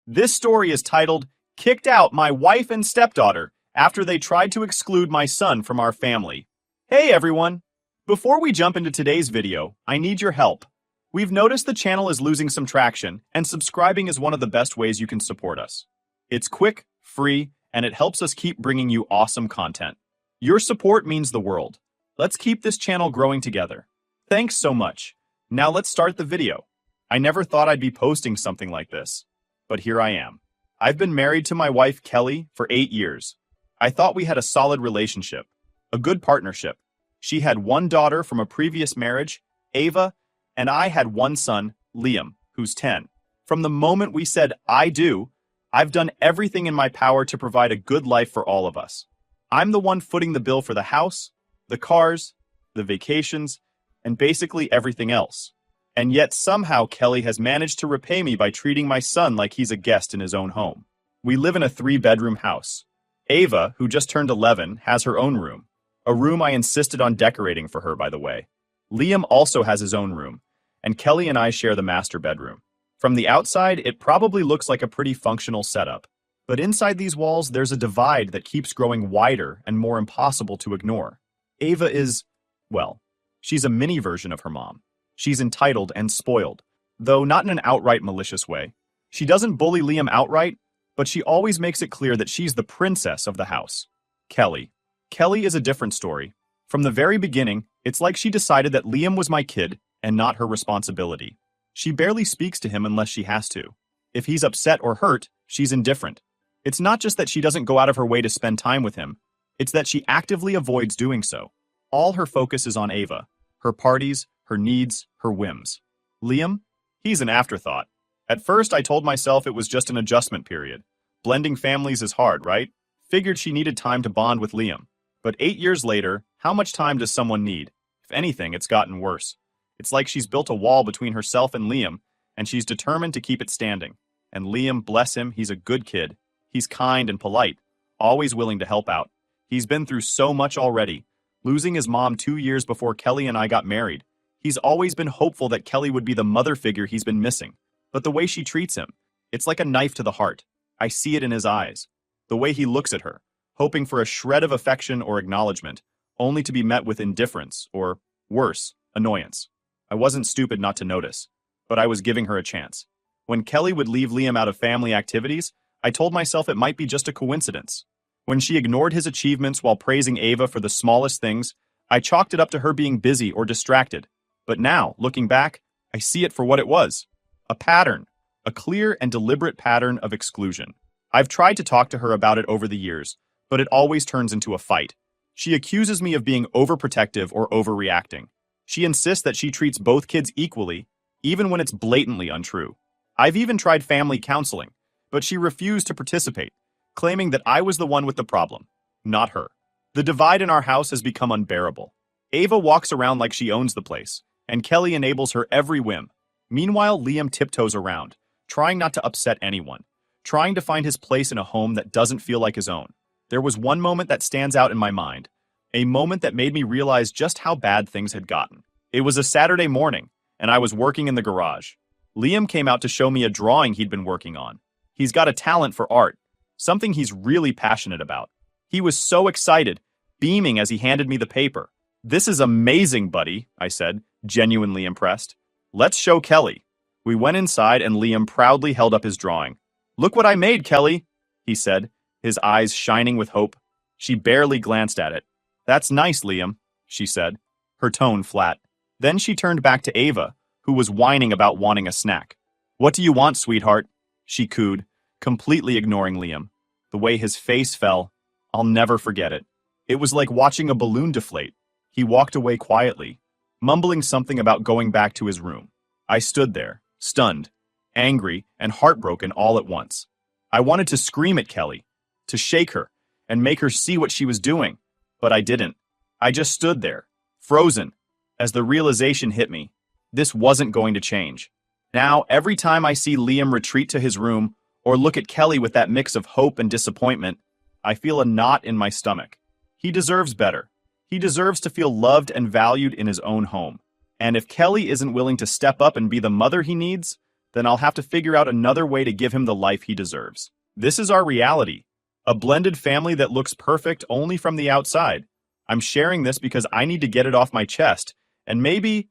This story is titled, Kicked Out My Wife and Stepdaughter After They Tried to Exclude My Son from Our Family. Hey everyone! Before we jump into today's video, I need your help. We've noticed the channel is losing some traction, and subscribing is one of the best ways you can support us. It's quick, free, and it helps us keep bringing you awesome content. Your support means the world. Let's keep this channel growing together. Thanks so much. Now let's start the video. I never thought I'd be posting something like this, but here I am. I've been married to my wife Kelly for 8 years. I thought we had a solid relationship, a good partnership. She had one daughter from a previous marriage, Ava, and I had one son, Liam, who's 10. From the moment we said, I do, I've done everything in my power to provide a good life for all of us. I'm the one footing the bill for the house, the cars, the vacations, and basically everything else. And yet somehow Kelly has managed to repay me by treating my son like he's a guest in his own home. We live in a 3-bedroom house. Ava, who just turned 11, has her own room. A room I insisted on decorating for her, by the way. Liam also has his own room, and Kelly and I share the master bedroom. From the outside, it probably looks like a pretty functional setup. But inside these walls, there's a divide that keeps growing wider and more impossible to ignore. Ava is, well, she's a mini version of her mom. She's entitled and spoiled, though not in an outright malicious way. She doesn't bully Liam outright, but she always makes it clear that she's the princess of the house. Kelly. Kelly is a different story. From the very beginning, it's like she decided that Liam was my kid and not her responsibility. She barely speaks to him unless she has to. If he's upset or hurt, she's indifferent. It's not just that she doesn't go out of her way to spend time with him, it's that she actively avoids doing so. All her focus is on Ava, her parties, her needs, her whims. Liam? He's an afterthought. At first, I told myself it was just an adjustment period. Blending families is hard, right? Figured she needed time to bond with Liam. But 8 years later, how much time does someone need? If anything, it's gotten worse. It's like she's built a wall between herself and Liam, and she's determined to keep it standing. And Liam, bless him, he's a good kid. He's kind and polite, always willing to help out. He's been through so much already, losing his mom 2 years before Kelly and I got married. He's always been hopeful that Kelly would be the mother figure he's been missing. But the way she treats him, it's like a knife to the heart. I see it in his eyes. The way he looks at her, hoping for a shred of affection or acknowledgement, only to be met with indifference or, worse, annoyance. I wasn't stupid not to notice, but I was giving her a chance. When Kelly would leave Liam out of family activities, I told myself it might be just a coincidence. When she ignored his achievements while praising Ava for the smallest things, I chalked it up to her being busy or distracted. But now, looking back, I see it for what it was. A pattern. A clear and deliberate pattern of exclusion. I've tried to talk to her about it over the years, but it always turns into a fight. She accuses me of being overprotective or overreacting. She insists that she treats both kids equally, even when it's blatantly untrue. I've even tried family counseling, but she refused to participate, claiming that I was the one with the problem, not her. The divide in our house has become unbearable. Ava walks around like she owns the place, and Kelly enables her every whim. Meanwhile, Liam tiptoes around, trying not to upset anyone, trying to find his place in a home that doesn't feel like his own. There was one moment that stands out in my mind, a moment that made me realize just how bad things had gotten. It was a Saturday morning, and I was working in the garage. Liam came out to show me a drawing he'd been working on. He's got a talent for art, something he's really passionate about. He was so excited, beaming as he handed me the paper. "This is amazing, buddy," I said, genuinely impressed. "Let's show Kelly." We went inside and Liam proudly held up his drawing. "Look what I made, Kelly," he said, his eyes shining with hope. She barely glanced at it. "That's nice, Liam," she said, her tone flat. Then she turned back to Ava, who was whining about wanting a snack. "What do you want, sweetheart?" she cooed, completely ignoring Liam. The way his face fell, I'll never forget it. It was like watching a balloon deflate. He walked away quietly, mumbling something about going back to his room. I stood there, stunned, angry, and heartbroken all at once. I wanted to scream at Kelly, to shake her, and make her see what she was doing, but I didn't. I just stood there, frozen, as the realization hit me. This wasn't going to change. Now, every time I see Liam retreat to his room, or look at Kelly with that mix of hope and disappointment, I feel a knot in my stomach. He deserves better. He deserves to feel loved and valued in his own home. And if Kelly isn't willing to step up and be the mother he needs, then I'll have to figure out another way to give him the life he deserves. This is our reality. A blended family that looks perfect only from the outside. I'm sharing this because I need to get it off my chest, and maybe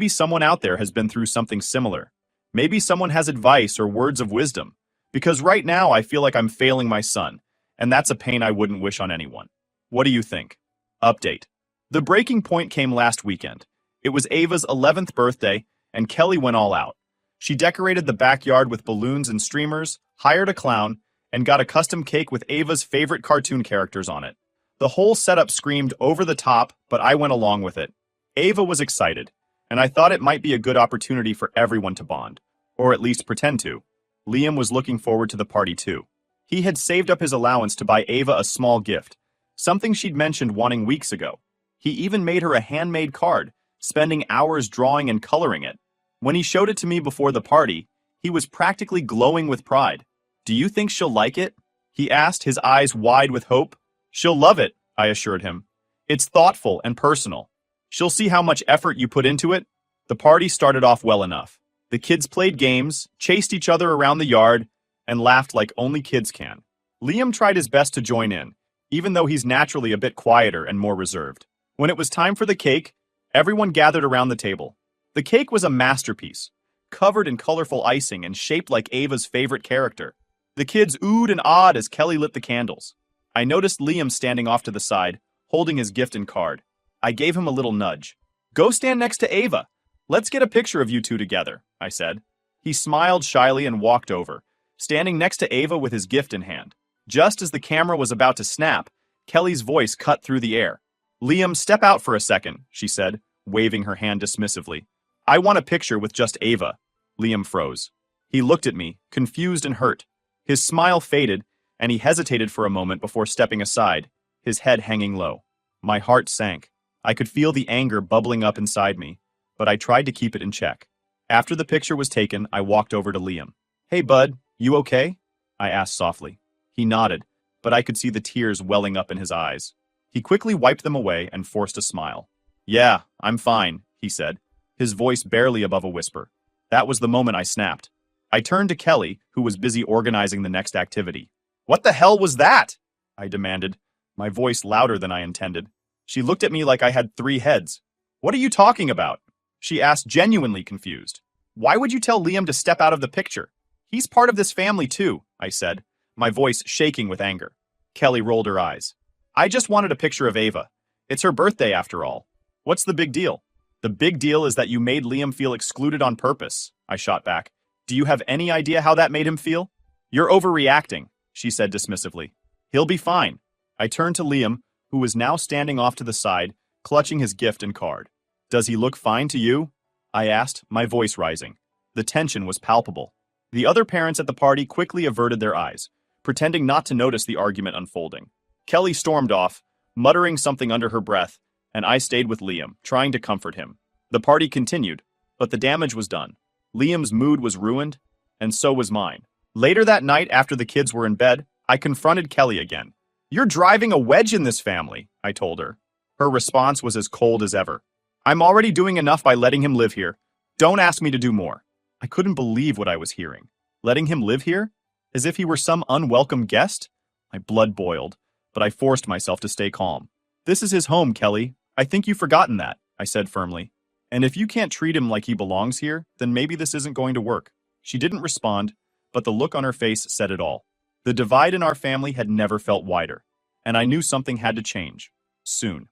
someone out there has been through something similar. Maybe someone has advice or words of wisdom. Because right now I feel like I'm failing my son, and that's a pain I wouldn't wish on anyone. What do you think? Update. The breaking point came last weekend. It was Ava's 11th birthday, and Kelly went all out. She decorated the backyard with balloons and streamers, hired a clown, and got a custom cake with Ava's favorite cartoon characters on it. The whole setup screamed over the top, but I went along with it. Ava was excited, and I thought it might be a good opportunity for everyone to bond, or at least pretend to. Liam was looking forward to the party too. He had saved up his allowance to buy Ava a small gift, something she'd mentioned wanting weeks ago. He even made her a handmade card, spending hours drawing and coloring it. When he showed it to me before the party, he was practically glowing with pride. "Do you think she'll like it?" he asked, his eyes wide with hope. "She'll love it," I assured him. "It's thoughtful and personal. She'll see how much effort you put into it." The party started off well enough. The kids played games, chased each other around the yard, and laughed like only kids can. Liam tried his best to join in, even though he's naturally a bit quieter and more reserved. When it was time for the cake, everyone gathered around the table. The cake was a masterpiece, covered in colorful icing and shaped like Ava's favorite character. The kids oohed and awed as Kelly lit the candles. I noticed Liam standing off to the side, holding his gift and card. I gave him a little nudge. "Go stand next to Ava. Let's get a picture of you two together," I said. He smiled shyly and walked over, standing next to Ava with his gift in hand. Just as the camera was about to snap, Kelly's voice cut through the air. "Liam, step out for a second," she said, waving her hand dismissively. "I want a picture with just Ava." Liam froze. He looked at me, confused and hurt. His smile faded, and he hesitated for a moment before stepping aside, his head hanging low. My heart sank. I could feel the anger bubbling up inside me, but I tried to keep it in check. After the picture was taken, I walked over to Liam. "Hey, bud, you okay?" I asked softly. He nodded, but I could see the tears welling up in his eyes. He quickly wiped them away and forced a smile. "Yeah, I'm fine," he said, his voice barely above a whisper. That was the moment I snapped. I turned to Kelly, who was busy organizing the next activity. "What the hell was that?" I demanded, my voice louder than I intended. She looked at me like I had 3 heads. "What are you talking about?" she asked, genuinely confused. "Why would you tell Liam to step out of the picture? He's part of this family too," I said, my voice shaking with anger. Kelly rolled her eyes. "I just wanted a picture of Ava. It's her birthday after all. What's the big deal?" "The big deal is that you made Liam feel excluded on purpose," I shot back. "Do you have any idea how that made him feel?" "You're overreacting," she said dismissively. "He'll be fine." I turned to Liam, who was now standing off to the side, clutching his gift and card. "Does he look fine to you?" I asked, my voice rising. The tension was palpable. The other parents at the party quickly averted their eyes, pretending not to notice the argument unfolding. Kelly stormed off, muttering something under her breath, and I stayed with Liam, trying to comfort him. The party continued, but the damage was done. Liam's mood was ruined, and so was mine. Later that night, after the kids were in bed, I confronted Kelly again. "You're driving a wedge in this family," I told her. Her response was as cold as ever. "I'm already doing enough by letting him live here. Don't ask me to do more." I couldn't believe what I was hearing. Letting him live here? As if he were some unwelcome guest? My blood boiled, but I forced myself to stay calm. "This is his home, Kelly. I think you've forgotten that," I said firmly. "And if you can't treat him like he belongs here, then maybe this isn't going to work." She didn't respond, but the look on her face said it all. The divide in our family had never felt wider, and I knew something had to change. Soon.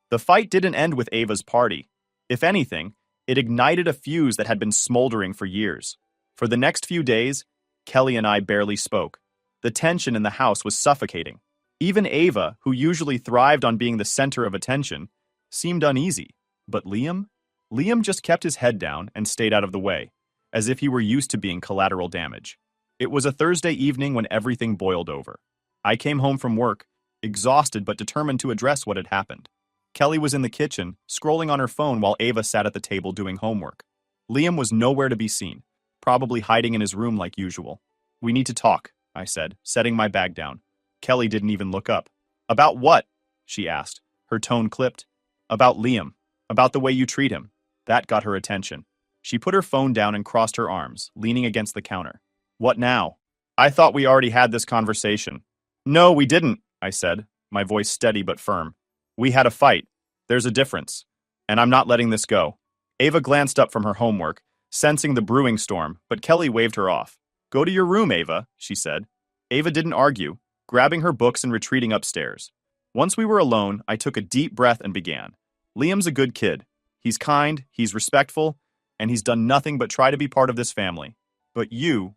The fight didn't end with Ava's party. If anything, it ignited a fuse that had been smoldering for years. For the next few days, Kelly and I barely spoke. The tension in the house was suffocating. Even Ava, who usually thrived on being the center of attention, seemed uneasy. But Liam? Liam just kept his head down and stayed out of the way, as if he were used to being collateral damage. It was a Thursday evening when everything boiled over. I came home from work, exhausted but determined to address what had happened. Kelly was in the kitchen, scrolling on her phone while Ava sat at the table doing homework. Liam was nowhere to be seen, probably hiding in his room like usual. "We need to talk," I said, setting my bag down. Kelly didn't even look up. "About what?" she asked, her tone clipped. "About Liam. About the way you treat him." That got her attention. She put her phone down and crossed her arms, leaning against the counter. What now? I thought we already had this conversation. No, we didn't, I said, my voice steady but firm. We had a fight. There's a difference. And I'm not letting this go. Ava glanced up from her homework, sensing the brewing storm, but Kelly waved her off. Go to your room, Ava, she said. Ava didn't argue, grabbing her books and retreating upstairs. Once we were alone, I took a deep breath and began. Liam's a good kid. He's kind, he's respectful, and he's done nothing but try to be part of this family. But you've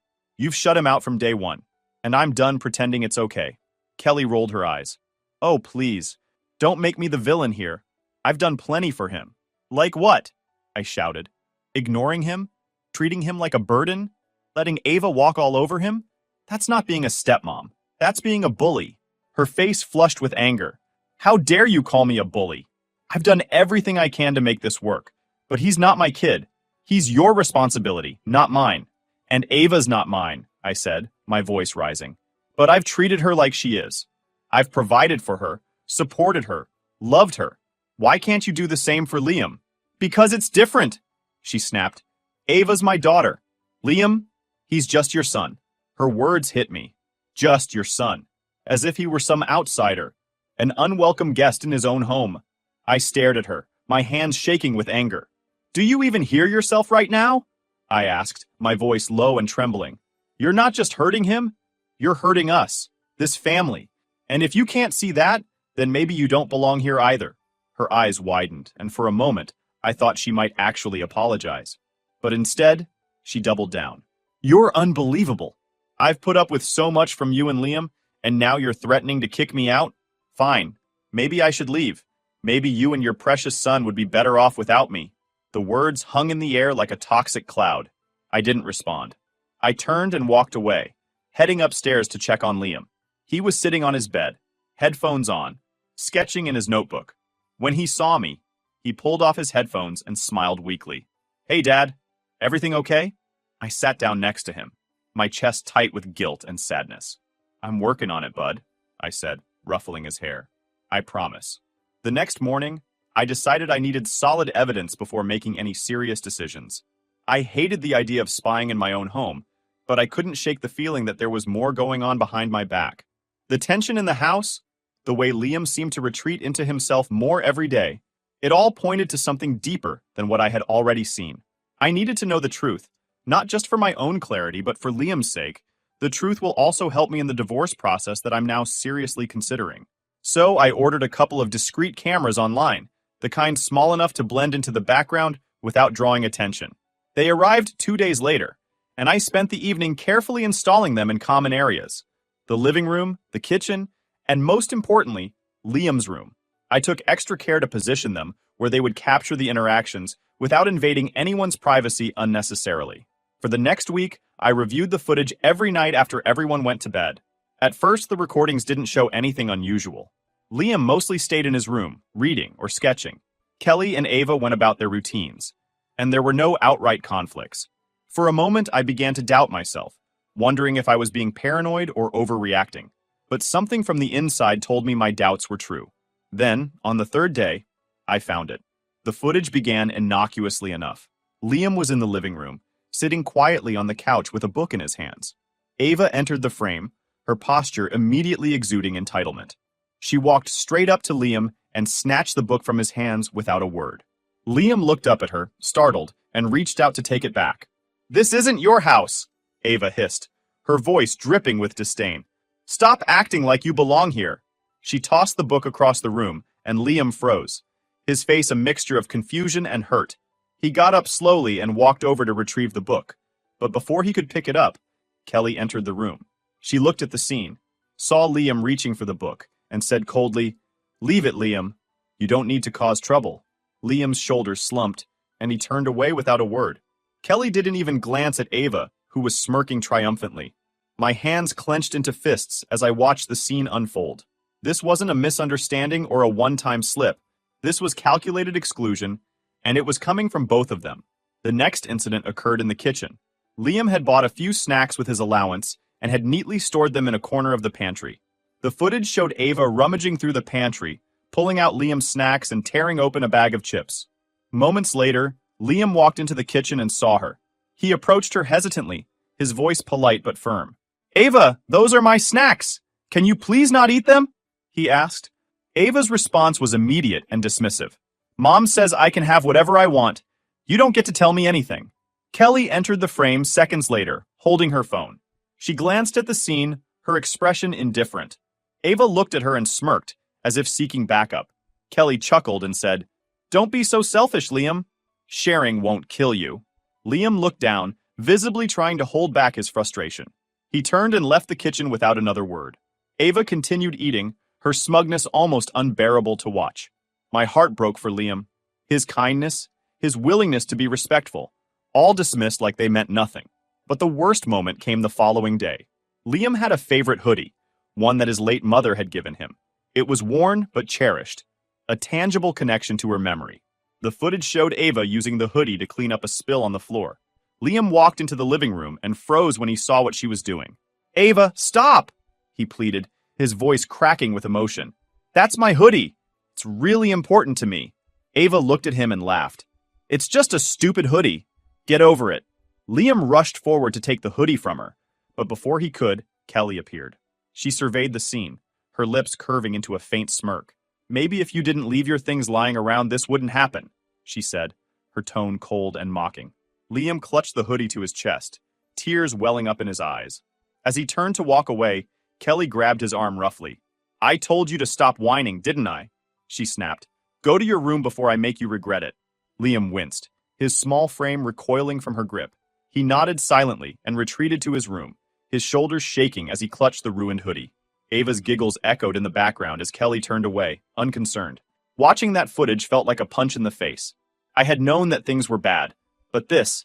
shut him out from day one, and I'm done pretending it's okay. Kelly rolled her eyes. Oh, please, don't make me the villain here. I've done plenty for him. Like what? I shouted. Ignoring him? Treating him like a burden? Letting Ava walk all over him? That's not being a stepmom. That's being a bully. Her face flushed with anger. How dare you call me a bully? I've done everything I can to make this work, but he's not my kid. He's your responsibility, not mine. And Ava's not mine, I said, my voice rising. But I've treated her like she is. I've provided for her, supported her, loved her. Why can't you do the same for Liam? Because it's different, she snapped. Ava's my daughter. Liam, he's just your son. Her words hit me. Just your son. As if he were some outsider, an unwelcome guest in his own home. I stared at her, my hands shaking with anger. Do you even hear yourself right now? I asked, my voice low and trembling. You're not just hurting him, you're hurting us, this family. And if you can't see that, then maybe you don't belong here either. Her eyes widened, and for a moment, I thought she might actually apologize. But instead, she doubled down. You're unbelievable. I've put up with so much from you and Liam, and now you're threatening to kick me out? Fine. Maybe I should leave. Maybe you and your precious son would be better off without me. The words hung in the air like a toxic cloud. I didn't respond. I turned and walked away, heading upstairs to check on Liam. He was sitting on his bed, headphones on, sketching in his notebook. When he saw me, he pulled off his headphones and smiled weakly. Hey, Dad. Everything okay? I sat down next to him, my chest tight with guilt and sadness. I'm working on it, bud, I said, ruffling his hair. I promise. The next morning, I decided I needed solid evidence before making any serious decisions. I hated the idea of spying in my own home, but I couldn't shake the feeling that there was more going on behind my back. The tension in the house, the way Liam seemed to retreat into himself more every day, it all pointed to something deeper than what I had already seen. I needed to know the truth, not just for my own clarity, but for Liam's sake. The truth will also help me in the divorce process that I'm now seriously considering. So I ordered a couple of discreet cameras online, the kind small enough to blend into the background without drawing attention. They arrived 2 days later, and I spent the evening carefully installing them in common areas. The living room, the kitchen, and most importantly, Liam's room. I took extra care to position them where they would capture the interactions without invading anyone's privacy unnecessarily. For the next week, I reviewed the footage every night after everyone went to bed. At first, the recordings didn't show anything unusual. Liam mostly stayed in his room, reading or sketching. Kelly and Ava went about their routines, and there were no outright conflicts. For a moment, I began to doubt myself, wondering if I was being paranoid or overreacting. But something from the inside told me my doubts were true. Then, on the third day, I found it. The footage began innocuously enough. Liam was in the living room, sitting quietly on the couch with a book in his hands. Ava entered the frame, her posture immediately exuding entitlement. She walked straight up to Liam and snatched the book from his hands without a word. Liam looked up at her, startled, and reached out to take it back. "This isn't your house," Ava hissed, her voice dripping with disdain. "Stop acting like you belong here." She tossed the book across the room, and Liam froze, his face a mixture of confusion and hurt. He got up slowly and walked over to retrieve the book. But before he could pick it up, Kelly entered the room. She looked at the scene, saw Liam reaching for the book, and said coldly, "Leave it, Liam. You don't need to cause trouble." Liam's shoulders slumped, and he turned away without a word. Kelly didn't even glance at Ava, who was smirking triumphantly. My hands clenched into fists as I watched the scene unfold. This wasn't a misunderstanding or a one-time slip. This was calculated exclusion, and it was coming from both of them. The next incident occurred in the kitchen. Liam had bought a few snacks with his allowance and had neatly stored them in a corner of the pantry. The footage showed Ava rummaging through the pantry, pulling out Liam's snacks and tearing open a bag of chips. Moments later, Liam walked into the kitchen and saw her. He approached her hesitantly, his voice polite but firm. "Ava, those are my snacks. Can you please not eat them?" he asked. Ava's response was immediate and dismissive. "Mom says I can have whatever I want. You don't get to tell me anything." Kelly entered the frame seconds later, holding her phone. She glanced at the scene, her expression indifferent. Ava looked at her and smirked, as if seeking backup. Kelly chuckled and said, "Don't be so selfish, Liam. Sharing won't kill you." Liam looked down, visibly trying to hold back his frustration. He turned and left the kitchen without another word. Ava continued eating, her smugness almost unbearable to watch. My heart broke for Liam. His kindness, his willingness to be respectful, all dismissed like they meant nothing. But the worst moment came the following day. Liam had a favorite hoodie, one that his late mother had given him. It was worn but cherished, a tangible connection to her memory. The footage showed Ava using the hoodie to clean up a spill on the floor. Liam walked into the living room and froze when he saw what she was doing. "Ava, stop!" he pleaded, his voice cracking with emotion. "That's my hoodie. It's really important to me." Ava looked at him and laughed. "It's just a stupid hoodie. Get over it." Liam rushed forward to take the hoodie from her, but before he could, Kelly appeared. She surveyed the scene, her lips curving into a faint smirk. "Maybe if you didn't leave your things lying around, this wouldn't happen," she said, her tone cold and mocking. Liam clutched the hoodie to his chest, tears welling up in his eyes. As he turned to walk away, Kelly grabbed his arm roughly. "I told you to stop whining, didn't I?" she snapped. "Go to your room before I make you regret it." Liam winced, his small frame recoiling from her grip. He nodded silently and retreated to his room, his shoulders shaking as he clutched the ruined hoodie. Ava's giggles echoed in the background as Kelly turned away, unconcerned. Watching that footage felt like a punch in the face. I had known that things were bad, but this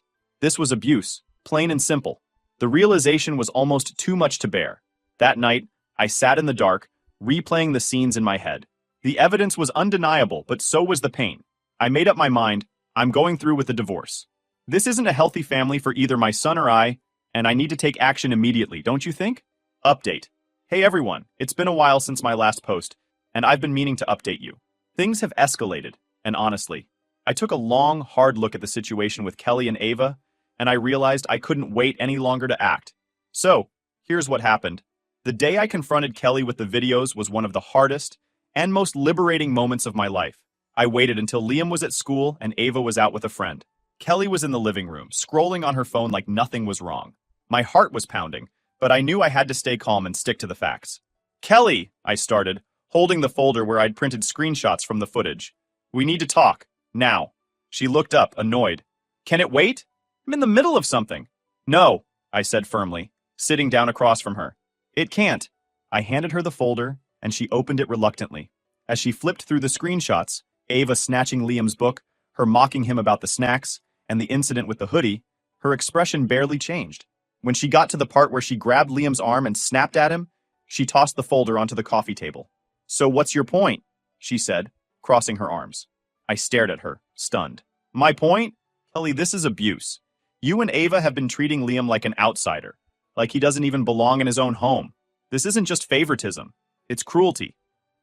was abuse, plain and simple. The realization was almost too much to bear. That night, I sat in the dark, replaying the scenes in my head. The evidence was undeniable, but so was the pain. I made up my mind, I'm going through with the divorce. This isn't a healthy family for either my son or I, and I need to take action immediately, don't you think? Update. Hey everyone, it's been a while since my last post, and I've been meaning to update you. Things have escalated, and honestly, I took a long, hard look at the situation with Kelly and Ava, and I realized I couldn't wait any longer to act. So, here's what happened. The day I confronted Kelly with the videos was one of the hardest and most liberating moments of my life. I waited until Liam was at school and Ava was out with a friend. Kelly was in the living room, scrolling on her phone like nothing was wrong. My heart was pounding, but I knew I had to stay calm and stick to the facts. "Kelly," I started, holding the folder where I'd printed screenshots from the footage. "We need to talk. Now." She looked up, annoyed. "Can it wait? I'm in the middle of something." "No," I said firmly, sitting down across from her. "It can't." I handed her the folder, and she opened it reluctantly. As she flipped through the screenshots, Ava snatching Liam's book, her mocking him about the snacks, and the incident with the hoodie, her expression barely changed. When she got to the part where she grabbed Liam's arm and snapped at him, she tossed the folder onto the coffee table. "So what's your point?" she said, crossing her arms. I stared at her, stunned. "My point? Kelly, this is abuse. You and Ava have been treating Liam like an outsider, like he doesn't even belong in his own home. This isn't just favoritism. It's cruelty."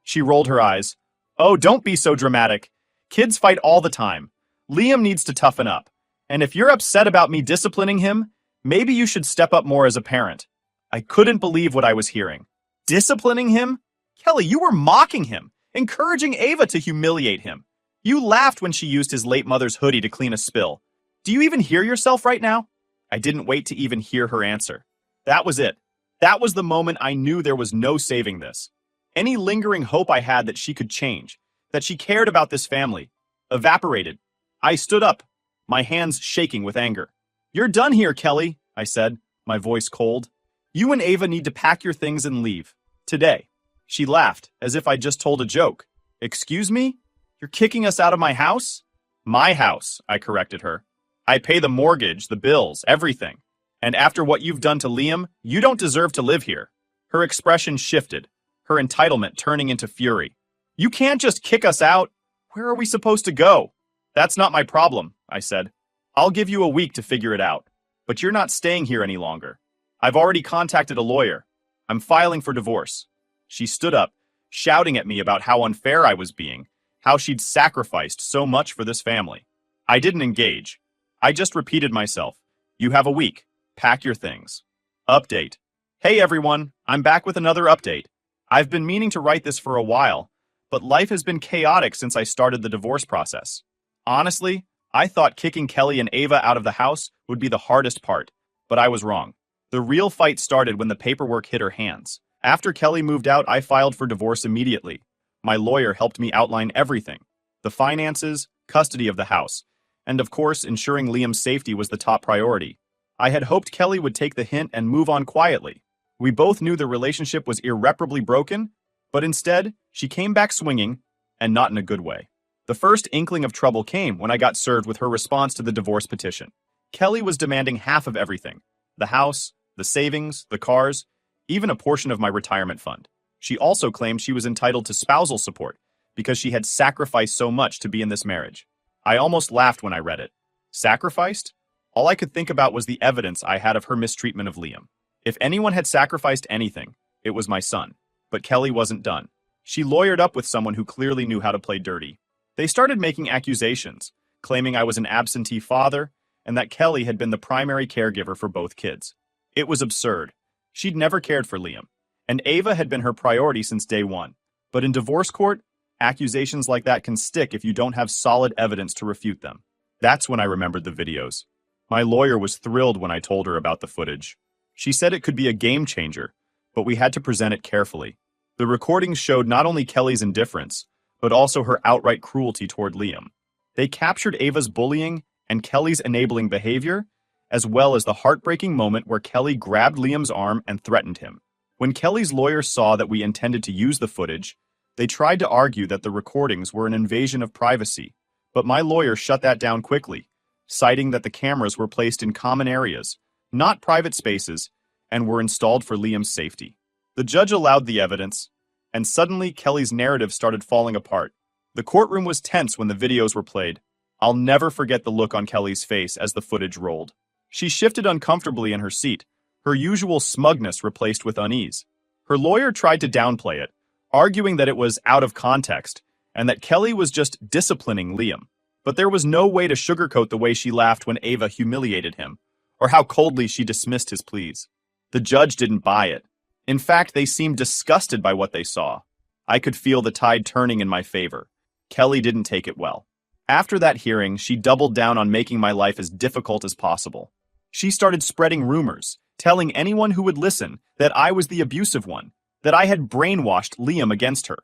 She rolled her eyes. "Oh, don't be so dramatic. Kids fight all the time. Liam needs to toughen up. And if you're upset about me disciplining him, maybe you should step up more as a parent." I couldn't believe what I was hearing. Disciplining him? Kelly, you were mocking him, encouraging Ava to humiliate him. You laughed when she used his late mother's hoodie to clean a spill. Do you even hear yourself right now? I didn't wait to even hear her answer. That was it. That was the moment I knew there was no saving this. Any lingering hope I had that she could change, that she cared about this family, evaporated. I stood up, my hands shaking with anger. "You're done here, Kelly," I said, my voice cold. "You and Ava need to pack your things and leave. Today." She laughed, as if I'd just told a joke. "Excuse me? You're kicking us out of my house?" "My house," I corrected her. "I pay the mortgage, the bills, everything. And after what you've done to Liam, you don't deserve to live here." Her expression shifted, her entitlement turning into fury. "You can't just kick us out. Where are we supposed to go?" "That's not my problem," I said. "I'll give you a week to figure it out. But you're not staying here any longer. I've already contacted a lawyer. I'm filing for divorce." She stood up, shouting at me about how unfair I was being, how she'd sacrificed so much for this family. I didn't engage. I just repeated myself. You have a week. Pack your things. Update. Hey everyone, I'm back with another update. I've been meaning to write this for a while, but life has been chaotic since I started the divorce process. Honestly, I thought kicking Kelly and Ava out of the house would be the hardest part, but I was wrong. The real fight started when the paperwork hit her hands. After Kelly moved out, I filed for divorce immediately. My lawyer helped me outline everything: the finances, custody of the house, and of course, ensuring Liam's safety was the top priority. I had hoped Kelly would take the hint and move on quietly. We both knew the relationship was irreparably broken, but instead, she came back swinging, and not in a good way. The first inkling of trouble came when I got served with her response to the divorce petition. Kelly was demanding half of everything: the house, the savings, the cars, even a portion of my retirement fund. She also claimed she was entitled to spousal support because she had sacrificed so much to be in this marriage. I almost laughed when I read it. Sacrificed? All I could think about was the evidence I had of her mistreatment of Liam. If anyone had sacrificed anything, it was my son. But Kelly wasn't done. She lawyered up with someone who clearly knew how to play dirty. They started making accusations, claiming I was an absentee father and that Kelly had been the primary caregiver for both kids. It was absurd. She'd never cared for Liam, and Ava had been her priority since day one. But in divorce court, accusations like that can stick if you don't have solid evidence to refute them. That's when I remembered the videos. My lawyer was thrilled when I told her about the footage. She said it could be a game changer, but we had to present it carefully. The recordings showed not only Kelly's indifference, but also her outright cruelty toward Liam. They captured Ava's bullying and Kelly's enabling behavior, as well as the heartbreaking moment where Kelly grabbed Liam's arm and threatened him. When Kelly's lawyer saw that we intended to use the footage, they tried to argue that the recordings were an invasion of privacy, but my lawyer shut that down quickly, citing that the cameras were placed in common areas, not private spaces, and were installed for Liam's safety. The judge allowed the evidence, and suddenly Kelly's narrative started falling apart. The courtroom was tense when the videos were played. I'll never forget the look on Kelly's face as the footage rolled. She shifted uncomfortably in her seat, her usual smugness replaced with unease. Her lawyer tried to downplay it, arguing that it was out of context and that Kelly was just disciplining Liam. But there was no way to sugarcoat the way she laughed when Ava humiliated him, or how coldly she dismissed his pleas. The judge didn't buy it. In fact, they seemed disgusted by what they saw. I could feel the tide turning in my favor. Kelly didn't take it well. After that hearing, she doubled down on making my life as difficult as possible. She started spreading rumors, telling anyone who would listen that I was the abusive one, that I had brainwashed Liam against her.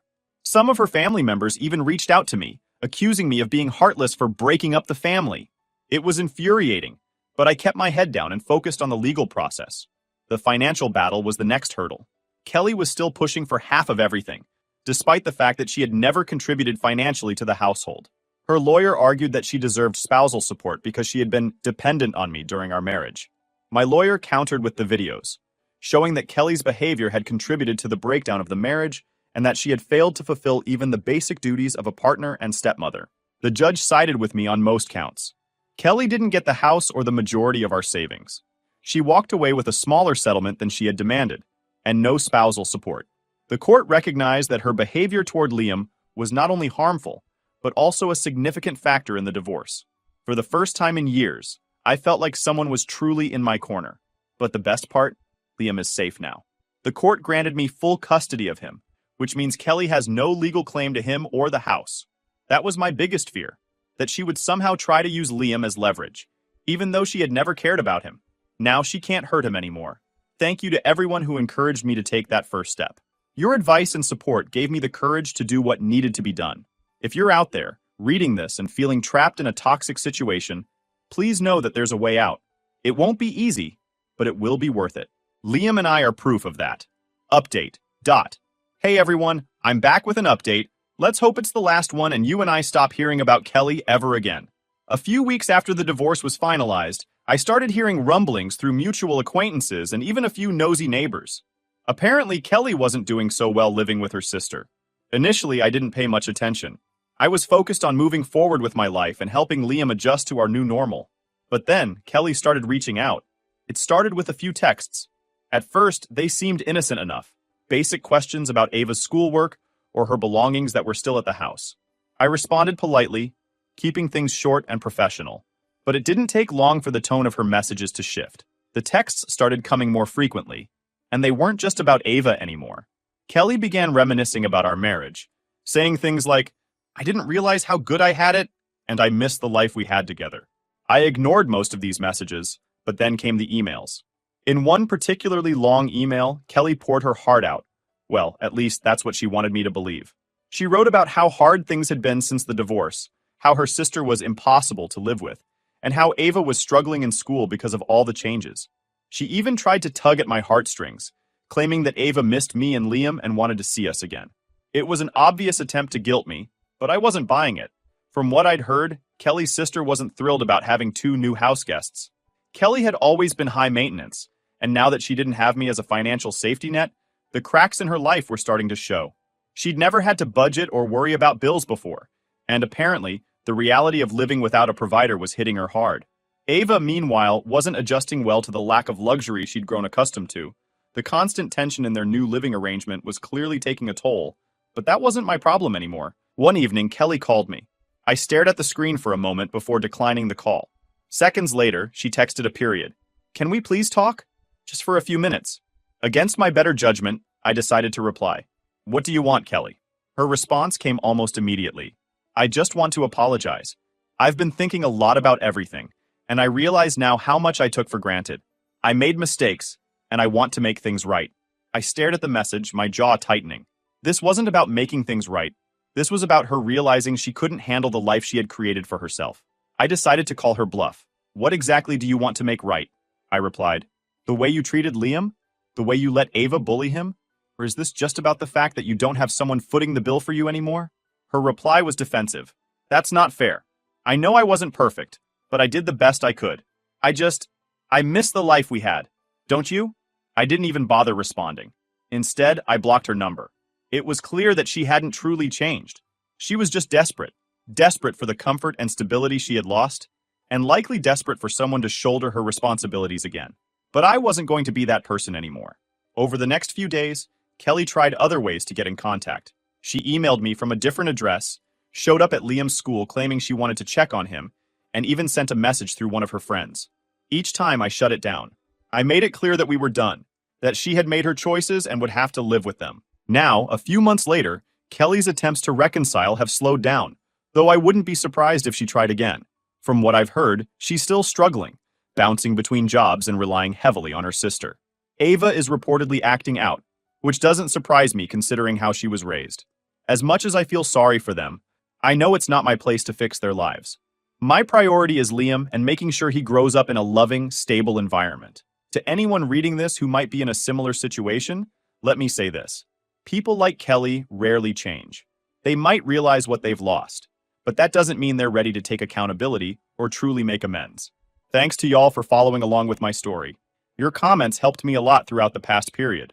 Some of her family members even reached out to me, accusing me of being heartless for breaking up the family. It was infuriating, but I kept my head down and focused on the legal process. The financial battle was the next hurdle. Kelly was still pushing for half of everything, despite the fact that she had never contributed financially to the household. Her lawyer argued that she deserved spousal support because she had been dependent on me during our marriage. My lawyer countered with the videos, showing that Kelly's behavior had contributed to the breakdown of the marriage and that she had failed to fulfill even the basic duties of a partner and stepmother. The judge sided with me on most counts. Kelly didn't get the house or the majority of our savings. She walked away with a smaller settlement than she had demanded, and no spousal support. The court recognized that her behavior toward Liam was not only harmful, but also a significant factor in the divorce. For the first time in years, I felt like someone was truly in my corner. But the best part? Liam is safe now. The court granted me full custody of him, which means Kelly has no legal claim to him or the house. That was my biggest fear, that she would somehow try to use Liam as leverage, even though she had never cared about him. Now she can't hurt him anymore. Thank you to everyone who encouraged me to take that first step. Your advice and support gave me the courage to do what needed to be done. If you're out there, reading this and feeling trapped in a toxic situation, please know that there's a way out. It won't be easy, but it will be worth it. Liam and I are proof of that. Update. Hey everyone, I'm back with an update. Let's hope it's the last one and you and I stop hearing about Kelly ever again. A few weeks after the divorce was finalized, I started hearing rumblings through mutual acquaintances and even a few nosy neighbors. Apparently, Kelly wasn't doing so well living with her sister. Initially, I didn't pay much attention. I was focused on moving forward with my life and helping Liam adjust to our new normal. But then, Kelly started reaching out. It started with a few texts. At first, they seemed innocent enough. Basic questions about Ava's schoolwork or her belongings that were still at the house. I responded politely, keeping things short and professional. But it didn't take long for the tone of her messages to shift. The texts started coming more frequently, and they weren't just about Ava anymore. Kelly began reminiscing about our marriage, saying things like, "I didn't realize how good I had it, and I missed the life we had together." I ignored most of these messages, but then came the emails. In one particularly long email, Kelly poured her heart out. Well, at least that's what she wanted me to believe. She wrote about how hard things had been since the divorce, how her sister was impossible to live with, and how Ava was struggling in school because of all the changes. She even tried to tug at my heartstrings, claiming that Ava missed me and Liam and wanted to see us again. It was an obvious attempt to guilt me, but I wasn't buying it. From what I'd heard, Kelly's sister wasn't thrilled about having 2 new house guests. Kelly had always been high maintenance, and now that she didn't have me as a financial safety net, the cracks in her life were starting to show. She'd never had to budget or worry about bills before, and apparently, the reality of living without a provider was hitting her hard. Ava, meanwhile, wasn't adjusting well to the lack of luxury she'd grown accustomed to. The constant tension in their new living arrangement was clearly taking a toll, but that wasn't my problem anymore. One evening, Kelly called me. I stared at the screen for a moment before declining the call. Seconds later, she texted a period. "Can we please talk? Just for a few minutes." Against my better judgment, I decided to reply. "What do you want, Kelly?" Her response came almost immediately. "I just want to apologize. I've been thinking a lot about everything, and I realize now how much I took for granted. I made mistakes, and I want to make things right." I stared at the message, my jaw tightening. This wasn't about making things right. This was about her realizing she couldn't handle the life she had created for herself. I decided to call her bluff. "What exactly do you want to make right?" I replied. "The way you treated Liam? The way you let Ava bully him? Or is this just about the fact that you don't have someone footing the bill for you anymore?" Her reply was defensive. "That's not fair. I know I wasn't perfect, but I did the best I could. I miss the life we had. Don't you?" I didn't even bother responding. Instead, I blocked her number. It was clear that she hadn't truly changed. She was just desperate. Desperate for the comfort and stability she had lost, and likely desperate for someone to shoulder her responsibilities again. But I wasn't going to be that person anymore. Over the next few days, Kelly tried other ways to get in contact. She emailed me from a different address, showed up at Liam's school claiming she wanted to check on him, and even sent a message through one of her friends. Each time I shut it down. I made it clear that we were done, that she had made her choices and would have to live with them. Now, a few months later, Kelly's attempts to reconcile have slowed down, though I wouldn't be surprised if she tried again. From what I've heard, she's still struggling, bouncing between jobs and relying heavily on her sister. Ava is reportedly acting out, which doesn't surprise me considering how she was raised. As much as I feel sorry for them, I know it's not my place to fix their lives. My priority is Liam and making sure he grows up in a loving, stable environment. To anyone reading this who might be in a similar situation, let me say this. People like Kelly rarely change. They might realize what they've lost, but that doesn't mean they're ready to take accountability or truly make amends. Thanks to y'all for following along with my story. Your comments helped me a lot throughout the past period.